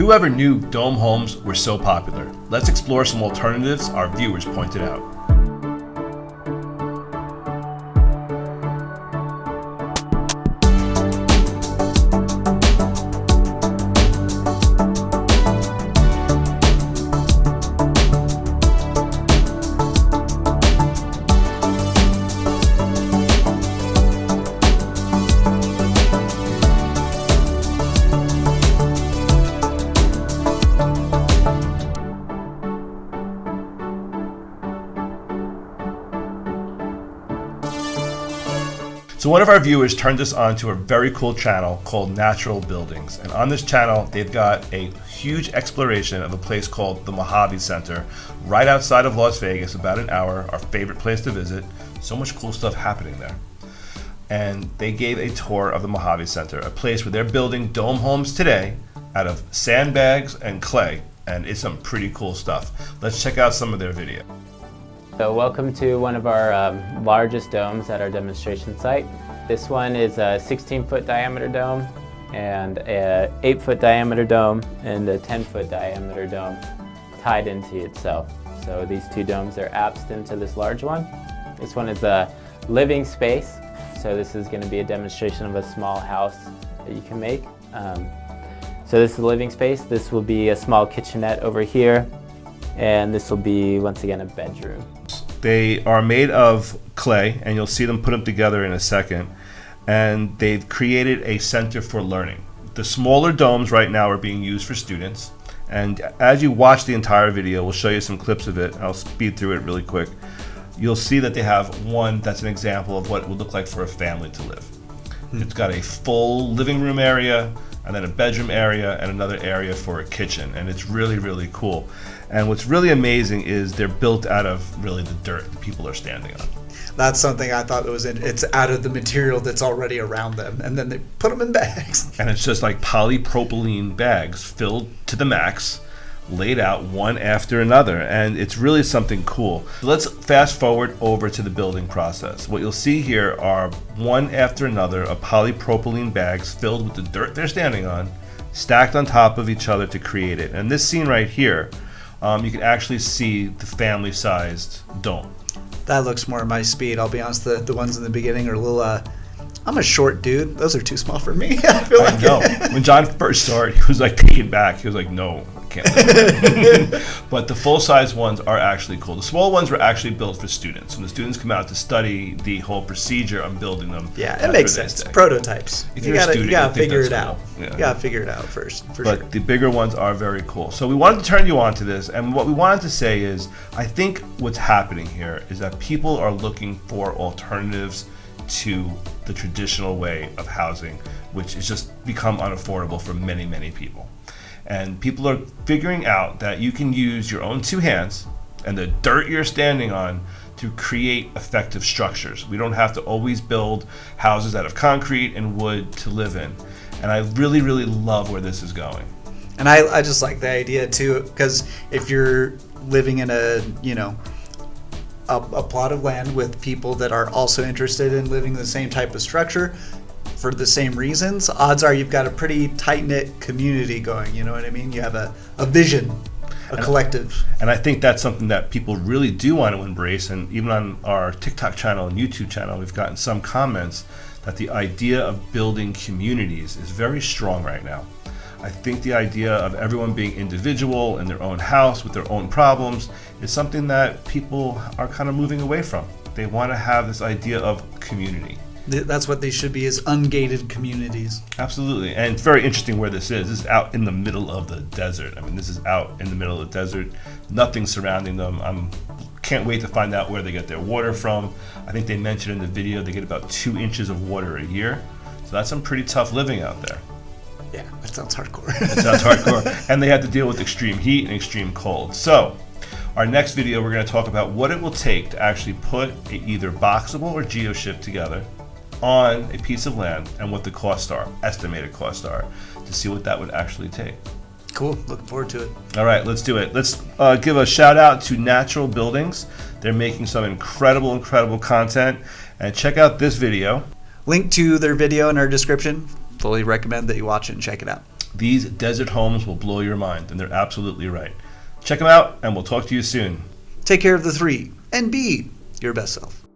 Who ever knew dome homes were so popular? Let's explore some alternatives our viewers pointed out. So one of our viewers turned us on to a very cool channel called Natural Buildings. And on this channel, they've got a huge exploration of a place called the Mojave Center, right outside of Las Vegas, about an hour, our favorite place to visit. So much cool stuff happening there. And they gave a tour of the Mojave Center, a place where they're building dome homes today out of sandbags and clay. And it's some pretty cool stuff. Let's check out some of their video. So welcome to one of our largest domes at our demonstration site. This one is a 16-foot diameter dome and a 8-foot diameter dome and a 10-foot diameter dome tied into itself. So these two domes are apsed into this large one. This one is a living space. So this is going to be a demonstration of a small house that you can make. So this is a living space. This will be a small kitchenette over here. And this will be, once again, a bedroom. They are made of clay, and you'll see them put them together in a second. And they've created a center for learning. The smaller domes right now are being used for students. And as you watch the entire video, we'll show you some clips of it. I'll speed through it really quick. You'll see that they have one that's an example of what it would look like for a family to live. It's got a full living room area, and then a bedroom area, and another area for a kitchen. And it's really, really cool. And what's really amazing is they're built out of really the dirt that people are standing on. That's something I thought it's out of the material that's already around them, and then they put them in bags. And it's just like polypropylene bags filled to the max, laid out one after another, and it's really something cool. Let's fast forward over to the building process. What you'll see here are one after another of polypropylene bags filled with the dirt they're standing on, stacked on top of each other to create it. And this scene right here, you can actually see the family-sized dome. That looks more my speed. I'll be honest, the ones in the beginning are a little, I'm a short dude. Those are too small for me. I know. When John first saw it, he was like taken back. He was like, no, I can't live with that. But the full-size ones are actually cool. The small ones were actually built for students. When the students come out to study the whole procedure of building them. Yeah, it makes sense. Prototypes. You gotta figure it out. Yeah. You gotta figure it out first, for sure. But the bigger ones are very cool. So we wanted to turn you on to this, and what we wanted to say is, I think what's happening here is that people are looking for alternatives to the traditional way of housing, which has just become unaffordable for many, many people. And people are figuring out that you can use your own two hands and the dirt you're standing on to create effective structures. We don't have to always build houses out of concrete and wood to live in. And I really, really love where this is going. And I just like the idea too, because if you're living in a plot of land with people that are also interested in living the same type of structure for the same reasons, odds are you've got a pretty tight-knit community going, you know what I mean? You have a vision, collective. And I think that's something that people really do want to embrace, and even on our TikTok channel and YouTube channel, we've gotten some comments that the idea of building communities is very strong right now. I think the idea of everyone being individual in their own house with their own problems is something that people are kind of moving away from. They want to have this idea of community. That's what they should be, is ungated communities. Absolutely. And it's very interesting where this is. This is out in the middle of the desert. I mean, this is out in the middle of the desert. Nothing surrounding them. Can't wait to find out where they get their water from. I think they mentioned in the video they get about 2 inches of water a year. So that's some pretty tough living out there. Yeah, that sounds hardcore. That sounds hardcore. And they have to deal with extreme heat and extreme cold. So our next video, we're going to talk about what it will take to actually put either boxable or geoship together on a piece of land, and what the costs are, estimated costs are, to see what that would actually take. Cool. Looking forward to it. All right, let's do it. Let's give a shout out to Natural Buildings. They're making some incredible, incredible content. And check out this video. Link to their video in our description. Fully recommend that you watch it and check it out. These desert homes will blow your mind, and they're absolutely right. Check them out, and we'll talk to you soon. Take care of the three and be your best self.